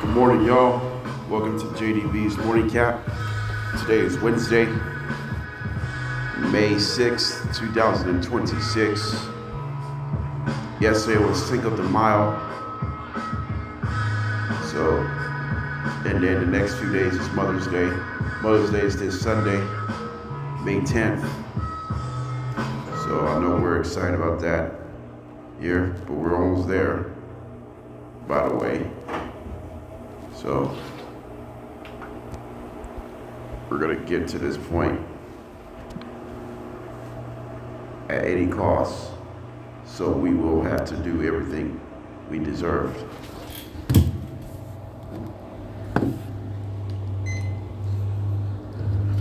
Good morning, y'all. Welcome to JDB's Morning Cap. Today is Wednesday, May 6th, 2026. Yesterday was Cinco de Mayo. So, and then the next few days is Mother's Day. Mother's Day is this Sunday, May 10th. So I know we're excited about that here, but we're almost there, by the way. So we're gonna get to this point at any cost. So we will have to do everything we deserved.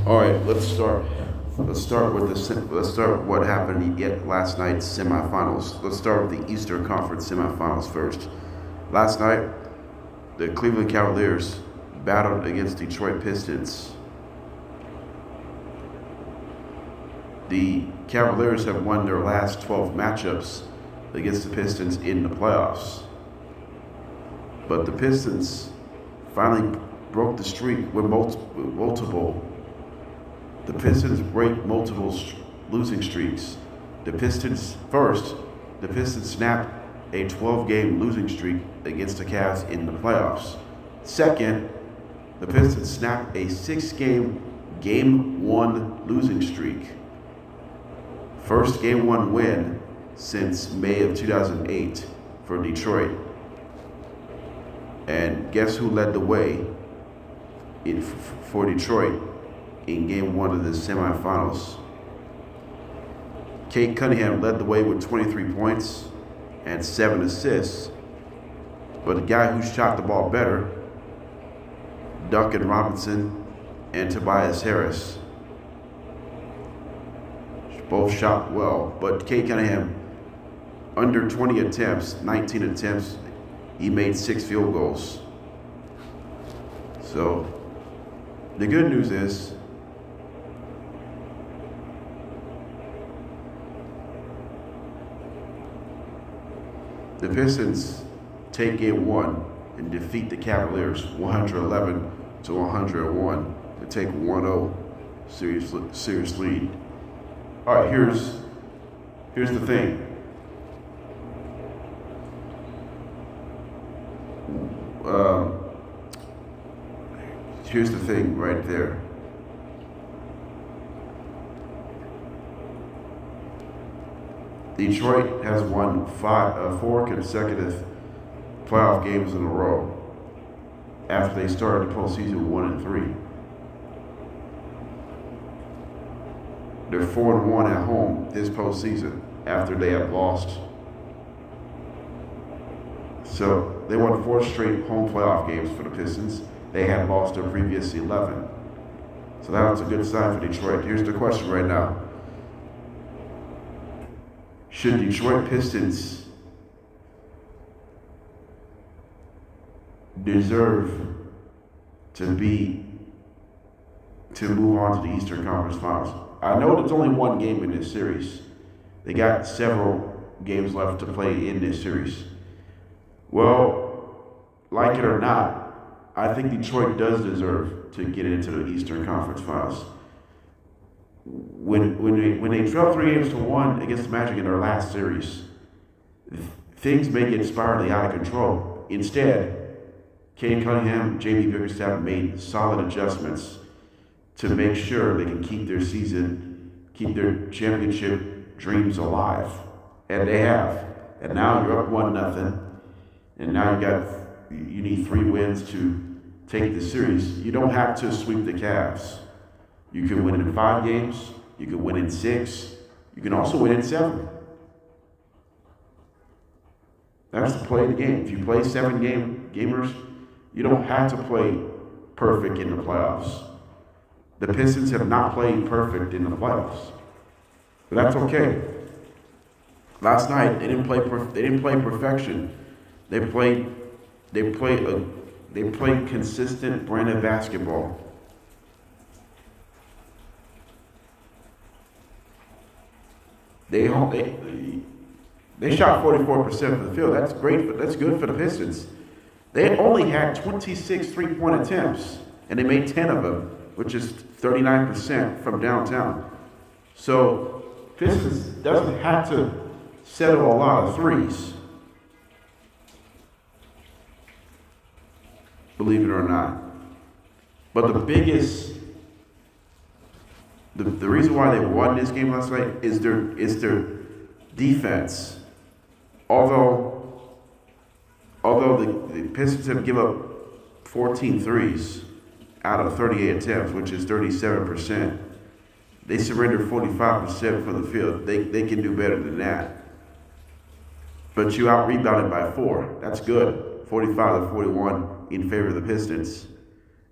All right, let's start. Let's start what happened last night's semifinals. Let's start with the Eastern Conference semifinals first. Last night, the Cleveland Cavaliers battled against Detroit Pistons. The Cavaliers have won their last 12 matchups against the Pistons in the playoffs. But the Pistons finally broke the streak with multiple. The Pistons break multiple losing streaks. The Pistons snapped a 12-game losing streak against the Cavs in the playoffs. Second, the Pistons snapped a 6-game Game 1 losing streak. First Game 1 win since May of 2008 for Detroit. And guess who led the way for Detroit in Game 1 of the semifinals? Cade Cunningham led the way with 23 points and 7 assists. But the guy who shot the ball better, Duncan Robinson and Tobias Harris, both shot well. But Cade Cunningham, under 20 attempts, 19 attempts, he made 6 field goals. So the good news is the Pistons take Game 1 and defeat the Cavaliers 111-101 to take 1-0 series lead. All right, here's the thing. Here's the thing right there. Detroit has won 4 consecutive playoff games in a row after they started the postseason 1-3. They're 4-1 at home this postseason after they have lost. So they won 4 straight home playoff games for the Pistons. They had lost their previous 11. So that was a good sign for Detroit. Here's the question right now. Should Detroit Pistons deserve to move on to the Eastern Conference Finals? I know there's only one game in this series. They got several games left to play in this series. Well, like it or not, I think Detroit does deserve to get into the Eastern Conference Finals. When they trailed 3-1 against the Magic in their last series, things may get spiraling out of control. Instead, Cade Cunningham, JDB Bickerstaff made solid adjustments to make sure they can keep their championship dreams alive. And they have. And now you're up 1-0. And now you need 3 wins to take the series. You don't have to sweep the Cavs. You can win in 5 games. You can win in 6. You can also win in 7. That's the play of the game. If you play 7 gamers, you don't have to play perfect in the playoffs. The Pistons have not played perfect in the playoffs, but that's okay. Last night they didn't play perfection. They played consistent brand of basketball. They shot 44% of the field. That's great. That's good for the Pistons. They only had 26 three-point attempts, and they made 10 of them, which is 39% from downtown. So Pistons doesn't have to settle a lot of threes, believe it or not. But the biggest, the reason why they won this game last night is their defense. Although the Pistons have given up 14 threes out of 38 attempts, which is 37%. They surrendered 45% from the field. They can do better than that. But you out-rebounded by 4. That's good. 45 to 41 in favor of the Pistons.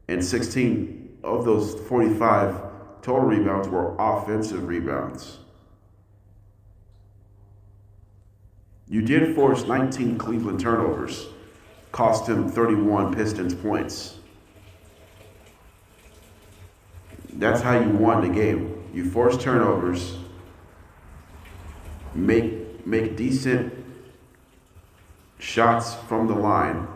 And 16 of those 45 total rebounds were offensive rebounds. You did force 19 Cleveland turnovers, cost him 31 Pistons points. That's how you won the game. You force turnovers, make decent shots from the line,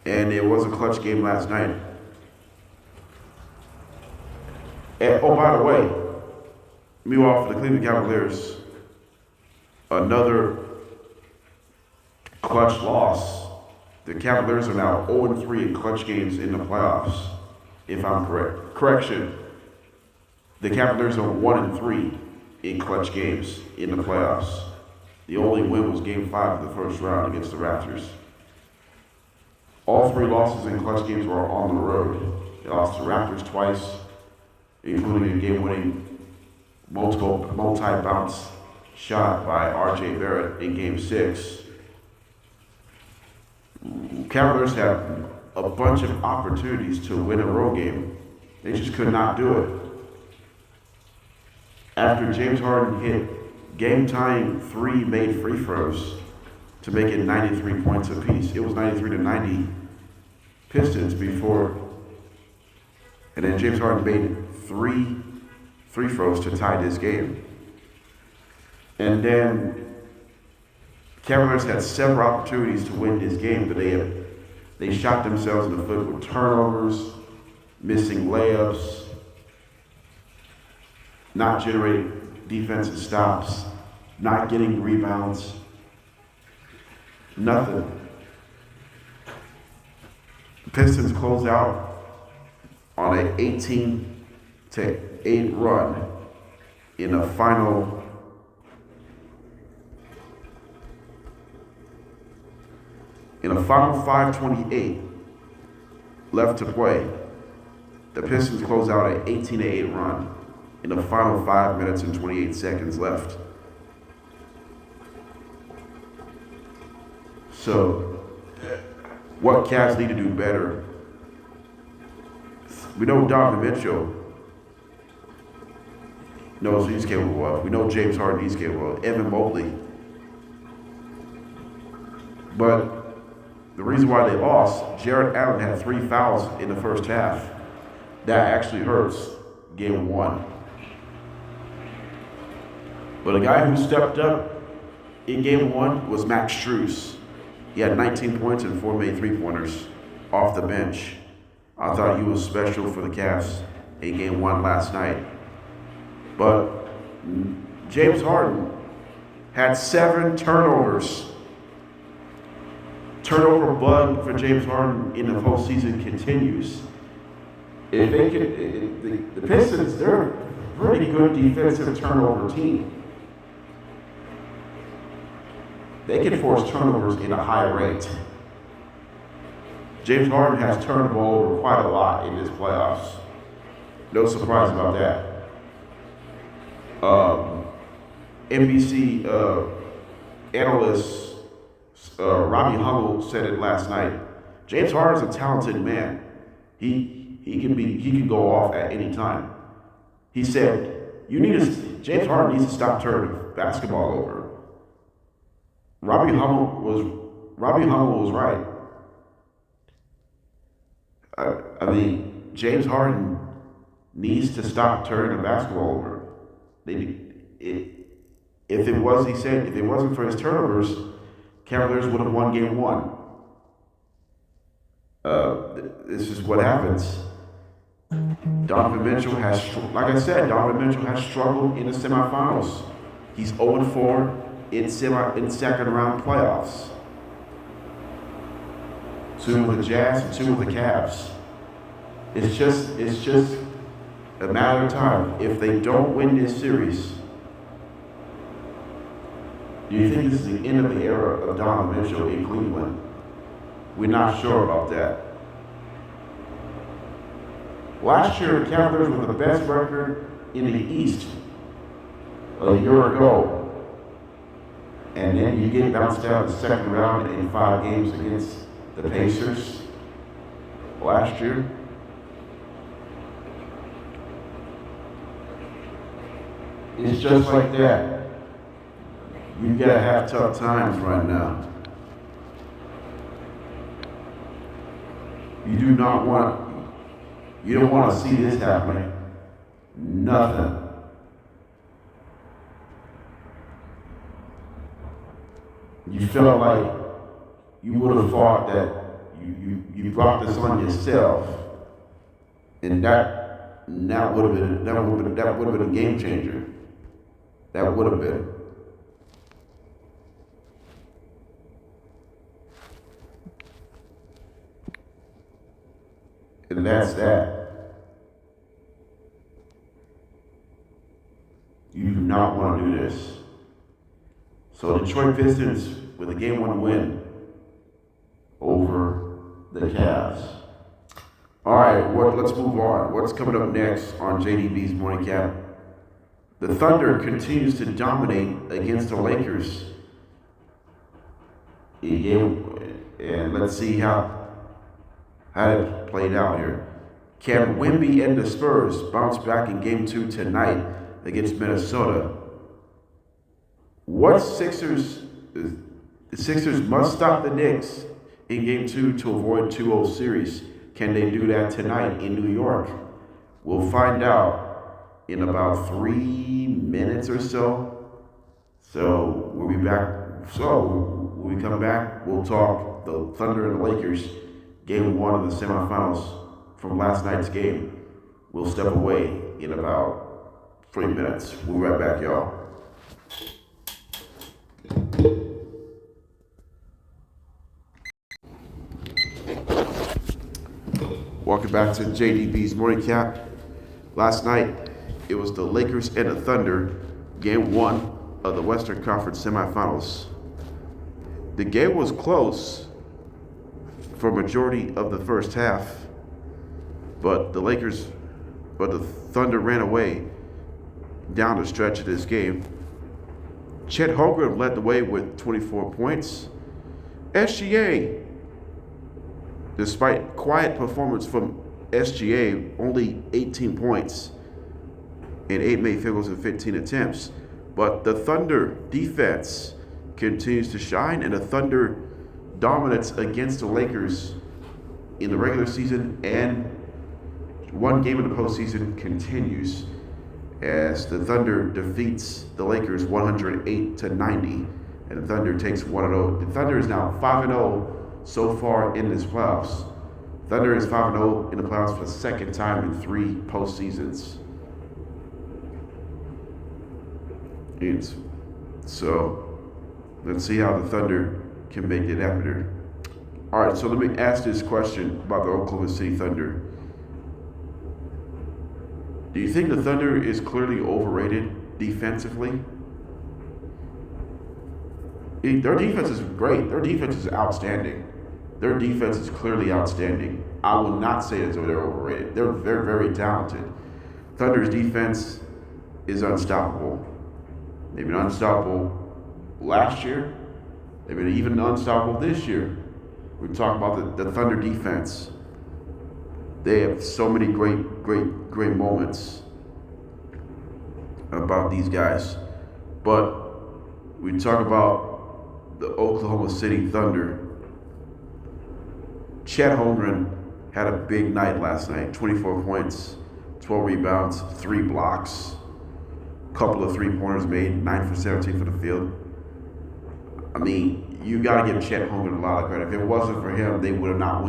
and it was a clutch game last night. And, oh, by the way, meanwhile, for the Cleveland Cavaliers, another clutch loss. The Cavaliers are now 0-3 in clutch games in the playoffs, if I'm correct. Correction, the Cavaliers are 1-3 in clutch games in the playoffs. The only win was Game 5 of the first round against the Raptors. All 3 losses in clutch games were on the road. They lost to the Raptors twice, including a game-winning multi-bounce shot by R.J. Barrett in Game 6. Cavaliers had a bunch of opportunities to win a road game. They just could not do it. After James Harden hit game-tying 3 made free throws to make it 93 points apiece. It was 93 to 90 Pistons before, and then James Harden made 3 free throws to tie this game. And then Cavaliers had several opportunities to win this game, but they shot themselves in the foot with turnovers, missing layups, not generating defensive stops, not getting rebounds, nothing. The Pistons closed out on an 18-8 run in a final 5:28 left to play. The Pistons closed out an 18-8 run in the final 5 minutes and 28 seconds left. So, what Cavs need to do better? We know Donovan Mitchell knows he's capable of. We know James Harden he's capable of. Evan Mobley. But the reason why they lost, Jarrett Allen had 3 fouls in the first half. That actually hurts Game 1. But a guy who stepped up in Game 1 was Max Strus. He had 19 points and 4 made three-pointers off the bench. I thought he was special for the Cavs in Game 1 last night. But James Harden had 7 turnovers. Turnover bug for James Harden in the postseason continues. If they can, the Pistons, they're a pretty good defensive turnover team. They can force turnovers in a high rate. James Harden has turned the ball over quite a lot in his playoffs. No surprise about that. NBC analyst Robbie Hummel said it last night. James Harden's a talented man. He can go off at any time. He said, James Harden needs to stop turning basketball over. Robbie Hummel was right. I mean, James Harden needs to stop turning the basketball over. If it was, he said, if it wasn't for his turnovers, Cavaliers would have won game one. This is what happens. Donovan Mitchell has, like I said, Donovan Mitchell has struggled in the semifinals. He's 0-4 in second round playoffs. 2 with the Jazz and 2 with the Cavs. It's just a matter of time. If they don't win this series, do you think this is the end of the era of Donovan Mitchell in Cleveland? We're not sure about that. Last year, the Cavaliers were the best record in the East a year ago. And then you get bounced out in the second round in 5 games against the Pacers last year. It's just like that. You gotta have tough times right now. You don't want to see this happening. Nothing. You felt like you would have thought that you brought this on yourself, and that would have been a game changer. That would have been. And that's that. You do not want to do this. So Detroit Pistons with a game 1 win over the Cavs. All right, let's move on. What's coming up next on JDB's Morning Cap? The Thunder continues to dominate against the Lakers. And let's see how it played out here. Can Wemby and the Spurs bounce back in game 2 tonight against Minnesota? The Sixers must stop the Knicks in game 2 to avoid 2-0 series. Can they do that tonight in New York? We'll find out in about 3 minutes or so. So we'll be back. So when we come back, we'll talk the Thunder and the Lakers, game 1 of the semifinals from last night's game. We'll step away in about 3 minutes. We'll be right back, y'all. Welcome back to JDB's Morning Cap. Last night, it was the Lakers and the Thunder, game 1 of the Western Conference semifinals. The game was close for a majority of the first half, but the Thunder ran away down the stretch of this game. Chet Holmgren led the way with 24 points. SGA, despite quiet performance from SGA, only 18 points and 8 made field goals in 15 attempts. But the Thunder defense continues to shine, and the Thunder dominance against the Lakers in the regular season and 1 game in the postseason continues as the Thunder defeats the Lakers 108-90, and the Thunder takes 1-0. The Thunder is now 5-0 so far in this playoffs. Thunder is 5-0 in the playoffs for the second time in 3 postseasons. So let's see how the Thunder can make it happen. All right, so let me ask this question about the Oklahoma City Thunder. Do you think the Thunder is clearly overrated defensively? Their defense is great. Their defense is outstanding. Their defense is clearly outstanding. I will not say that they're overrated. They're very, very talented. Thunder's defense is unstoppable. They've been unstoppable last year. They've been even unstoppable this year. We talk about the Thunder defense. They have so many great moments about these guys. But we talk about the Oklahoma City Thunder. Chet Holmgren had a big night last night. 24 points, 12 rebounds, 3 blocks. couple of three-pointers made, 9 for 17 for the field. I mean, you got to give Chet Holmgren a lot of credit. If it wasn't for him, they would have not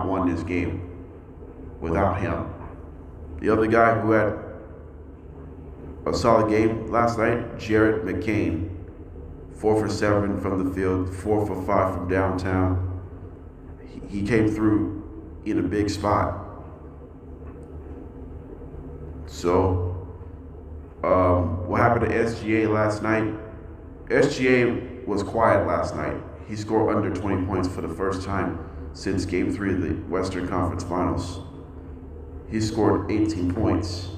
won this game without him. The other guy who had a solid game last night, Jared McCain, 4 for 7 from the field, 4 for 5 from downtown. He came through in a big spot. So, what happened to SGA last night? SGA was quiet last night. He scored under 20 points for the first time since Game 3 of the Western Conference Finals. He scored 18 points.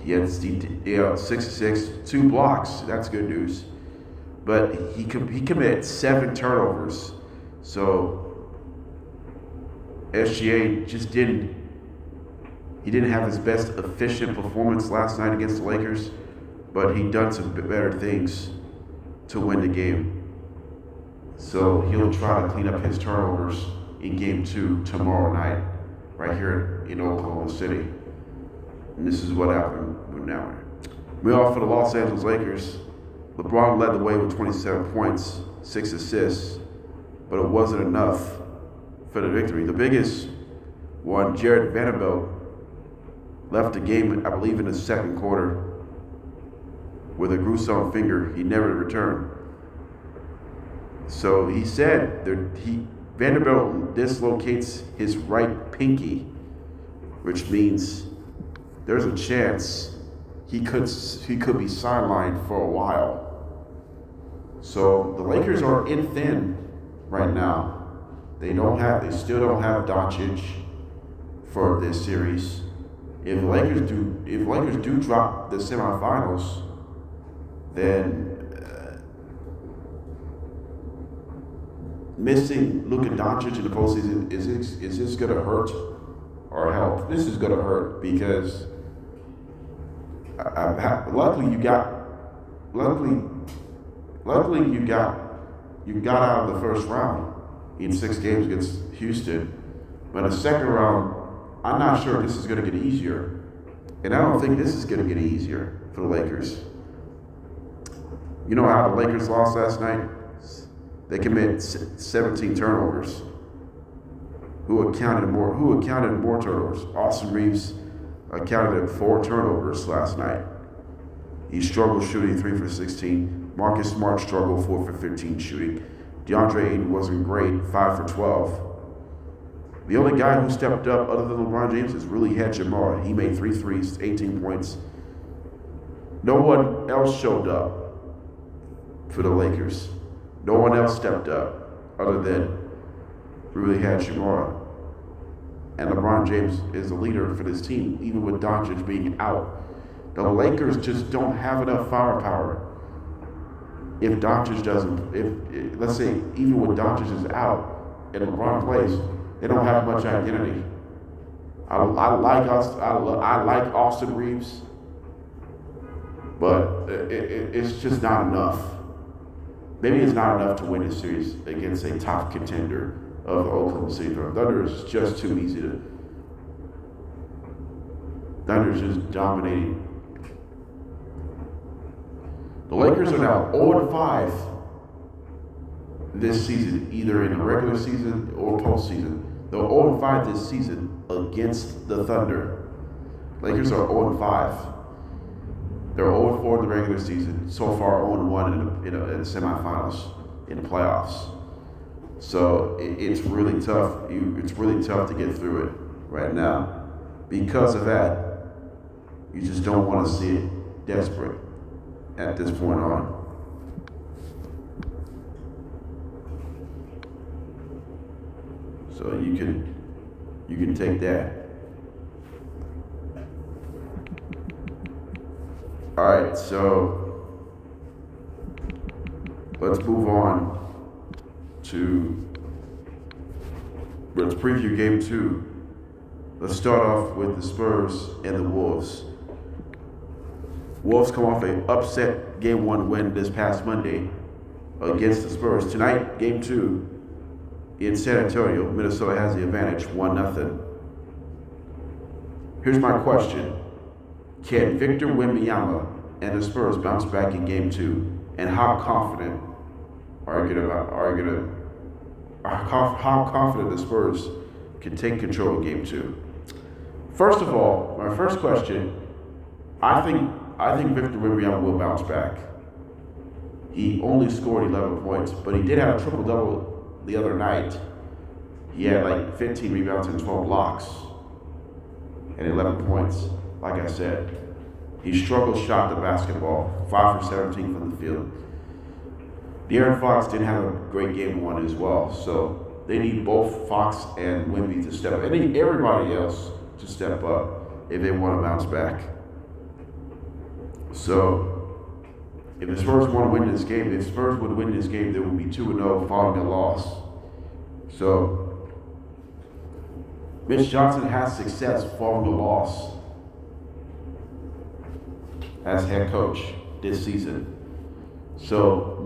He had 6-6, 2 blocks. That's good news. But he committed 7 turnovers. So SGA just didn't have his best efficient performance last night against the Lakers, but he done some better things to win the game. So he'll try to clean up his turnovers in Game 2 tomorrow night, right here in Oklahoma City. And this is what happened now. Meanwhile, for the Los Angeles Lakers, LeBron led the way with 27 points, 6 assists, but it wasn't enough for the victory. The biggest one, Jared Vanderbilt, left the game, I believe, in the second quarter with a gruesome finger. He never returned. So he said Vanderbilt dislocates his right pinky, which means there's a chance he could be sidelined for a while. So the Lakers are in thin right now. They still don't have Doncic for this series. If Lakers do drop the semifinals, then missing Luka Doncic in the postseason is this going to hurt or help? This is going to hurt because luckily you got out of the first round in 6 games against Houston, but in the second round, I'm not sure this is going to get easier, and I don't think this is going to get easier for the Lakers. You know how the Lakers lost last night? They committed 17 turnovers. Who accounted more turnovers? Austin Reeves accounted at 4 turnovers last night. He struggled shooting 3 for 16. Marcus Smart struggled 4 for 15 shooting. DeAndre Ayton wasn't great, 5 for 12. The only guy who stepped up other than LeBron James is really Jamar. He made 3 threes, 18 points. No one else showed up for the Lakers. No one else stepped up other than really Jamar. And LeBron James is the leader for this team, even with Doncic being out. The Lakers just don't have enough firepower. If Doncic doesn't, let's say even when Doncic is out and LeBron plays, they don't have much identity. I like Austin Reeves, but it's just not enough. Maybe it's not enough to win this series against a top contender of the Oklahoma City Thunder. Thunder is just too easy to. Thunder is just dominating. The Lakers are now 0-5 this season, either in the regular season or postseason. They're 0-5 this season against the Thunder. Lakers are 0-5. They're 0-4 in the regular season. So far, 0-1 in the semifinals, in the playoffs. So it's really tough. It's really tough to get through it right now. Because of that, you just don't want to see it desperate at this point on. So you can take that. All right, so let's move on let's preview Game 2. Let's start off with the Spurs and the Wolves. Wolves come off an upset Game 1 win this past Monday against the Spurs. Tonight, Game 2 in San Antonio. Minnesota has the advantage, 1-0. Here's my question. Can Victor Wembanyama and the Spurs bounce back in Game 2? And how confident how confident the Spurs can take control of Game 2? First of all, my first question, I think Victor Wembanyama will bounce back. He only scored 11 points, but he did have a triple-double the other night. He had like 15 rebounds and 12 blocks and 11 points. Like I said, he struggled shot the basketball, 5 for 17 from the field. De'Aaron Fox didn't have a great Game 1 as well, so they need both Fox and Wemby to step up. They need everybody else to step up if they want to bounce back. So, if the Spurs want to win this game, if Spurs would win this game, they would be 2-0 following a loss. So, Mitch Johnson has success following a loss as head coach this season. So,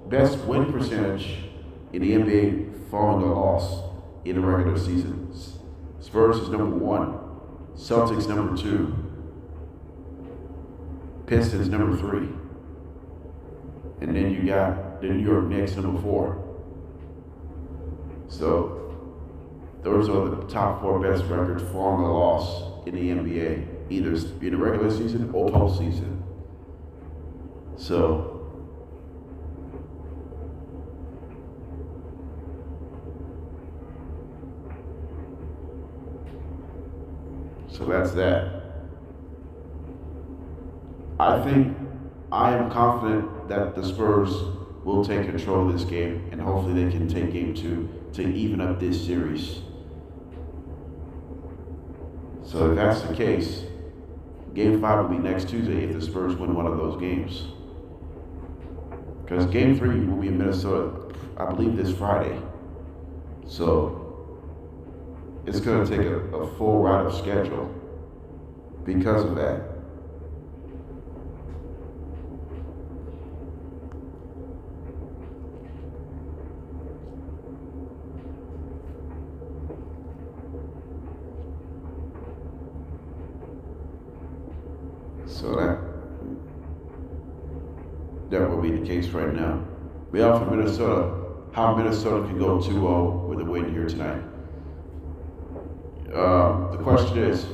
best win percentage in the NBA following a loss in the regular season. Spurs is number 1, Celtics number 2, Pistons number 3. And then you got the New York Knicks, number 4. So those are the top 4 best records following a loss in the NBA, either in the regular season or postseason. So that's that. I am confident that the Spurs will take control of this game, and hopefully they can take Game 2 to even up this series. So if that's the case, Game 5 will be next Tuesday if the Spurs win one of those games. Because Game 3 will be in Minnesota, I believe, this Friday. So it's going to take a full ride of schedule because of that. So that will be the case right now. We are from Minnesota. How Minnesota can go 2-0 with a win here tonight. The question is,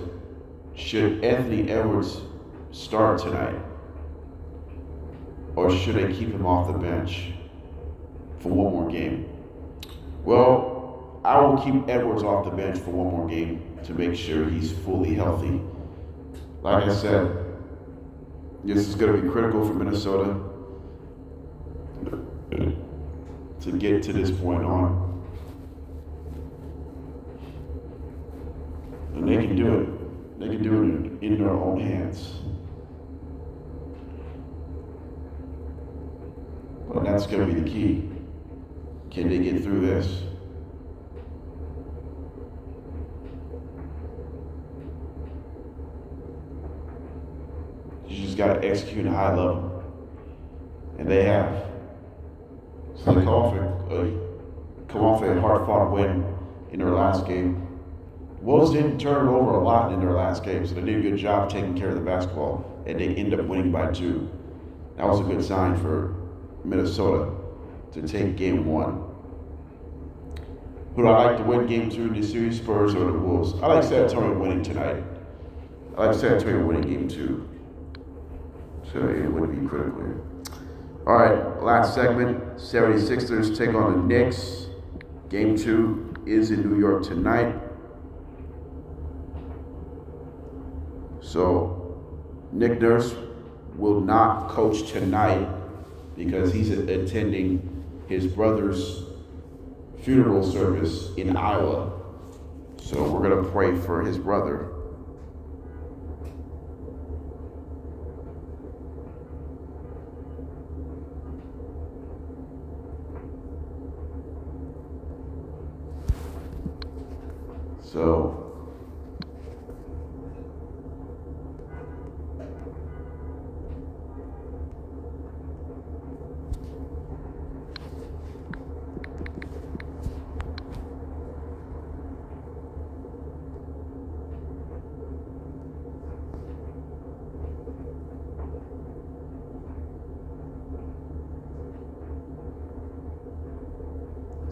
should Anthony Edwards start tonight? Or should they keep him off the bench for one more game? Well, I will keep Edwards off the bench for one more game to make sure he's fully healthy. Like I said, this is going to be critical for Minnesota to get to this point on. And they can do it. They can do it in their own hands. But that's going to be the key. Can they get through this? You just got to execute at a high level. And they have. So they come off a hard-fought win in their last game. Wolves didn't turn it over a lot in their last game, so they did a good job taking care of the basketball, and they ended up winning by 2. That was a good sign for Minnesota to take Game 1. Who do I like to win Game 2 in the series, Spurs or the Wolves? I like San Antonio winning tonight. I like San Antonio winning Game 2. So it would be critical here. All right, last segment. 76ers take on the Knicks. Game 2 is in New York tonight. So Nick Nurse will not coach tonight because he's attending his brother's funeral service in Iowa. So we're going to pray for his brother. So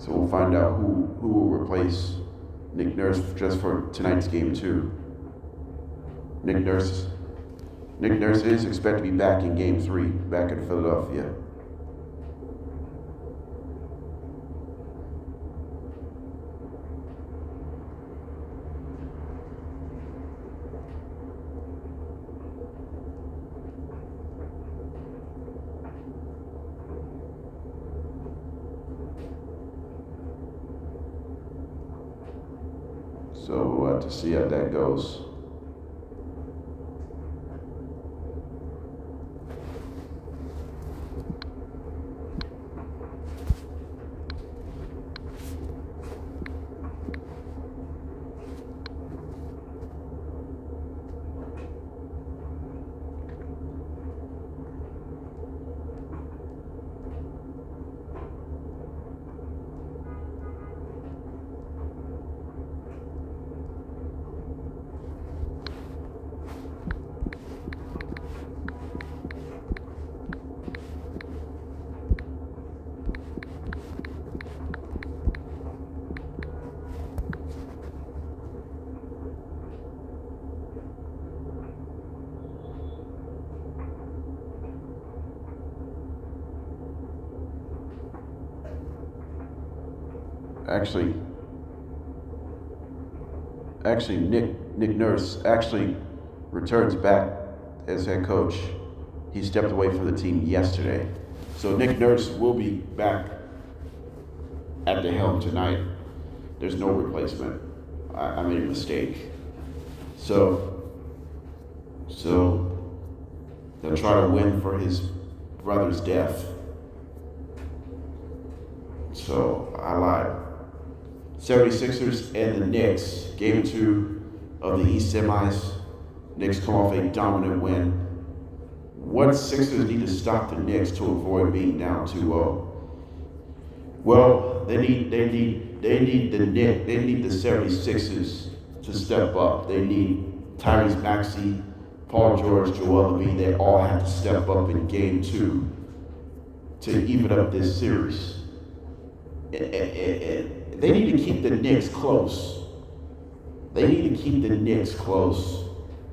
So we'll find out who will replace Nick Nurse just for tonight's game 2. Nick Nurse is expected to be back in game 3, back in Philadelphia. So we'll have to see how that goes. Actually, Nick Nurse actually returns back as head coach. He stepped away from the team yesterday. So Nick Nurse will be back at the helm tonight. There's no replacement. I made a mistake. So they'll try to win for his brother's death. So I lied. 76ers and the Knicks, game 2 of the East semis. Knicks come off a dominant win. What Sixers need to stop the Knicks to avoid being down 2-0? Well, they need the 76ers to step up. They need Tyrese Maxey, Paul George, Joel Embiid. They all have to step up in game 2 to even up this series. They need to keep the Knicks close. They need to keep the Knicks close.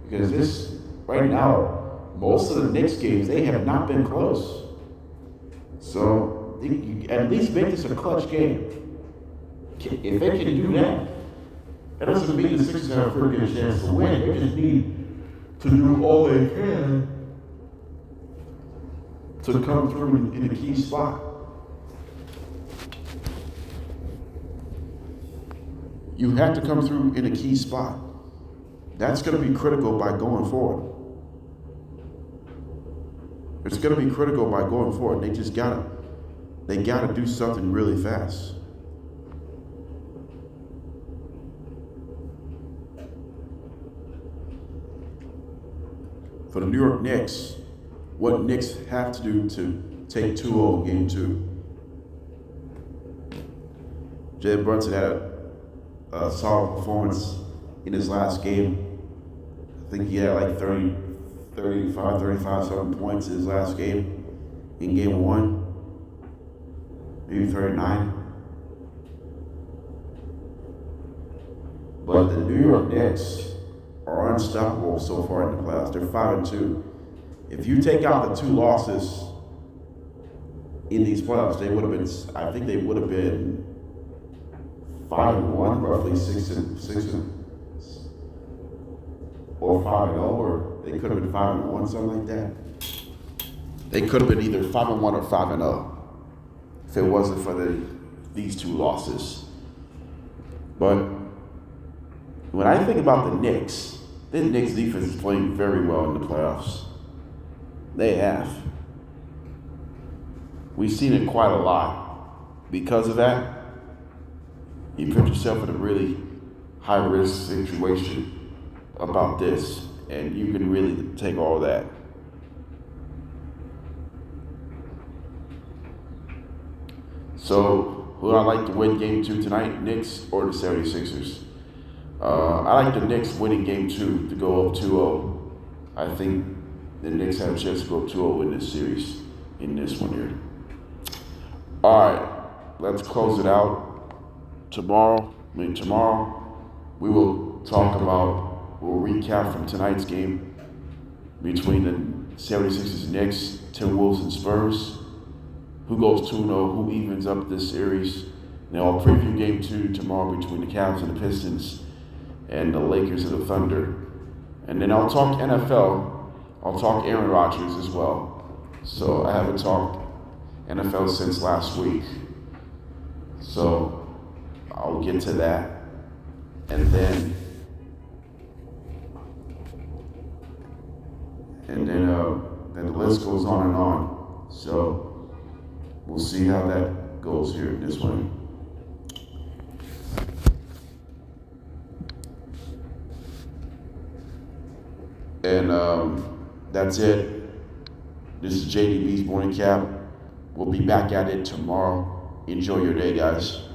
Because this, right now, most of the Knicks games, they have not been close. So, at least make this a clutch game. If they can do that, that doesn't mean the Sixers have a pretty good chance to win. They just need to do all they can to come through in a key spot. You have to come through in a key spot. That's going to be critical by going forward. It's going to be critical by going forward. They gotta do something really fast. For the New York Knicks, what Knicks have to do to take 2-0 game 2. Jalen Brunson had a solid performance in his last game. I think he had like 35 points in his last game. In game 1, maybe 39. But the New York Knicks are unstoppable so far in the playoffs. They're 5-2. If you take out the 2 losses in these playoffs, they would have been. I think they would have been 5-1, roughly 6 or 5-0, or they could have been 5-1, something like that. They could have been either 5-1 or 5-0 if it wasn't for these 2 losses. But when I think about the Knicks defense is playing very well in the playoffs. They have. We've seen it quite a lot. Because of that, you put yourself in a really high-risk situation about this, and you can really take all that. So, who I like to win game 2 tonight, Knicks or the 76ers? I like the Knicks winning game 2 to go up 2-0. I think the Knicks have a chance to go 2-0 in this series, in this one here. All right. let's close it out tomorrow. Tomorrow we will we'll recap from tonight's game between the 76ers and Knicks, Timberwolves and Spurs. Who goes 2-0, who evens up this series. Then I'll preview game 2 tomorrow between the Cavs and the Pistons and the Lakers and the Thunder. And then I'll talk NFL. I'll talk Aaron Rodgers as well. So I haven't talked NFL since last week. So I'll get to that. And then the list goes on and on. So we'll see how that goes here in this one. And that's it. This is JDB's Morning Cap. We'll be back at it tomorrow. Enjoy your day, guys.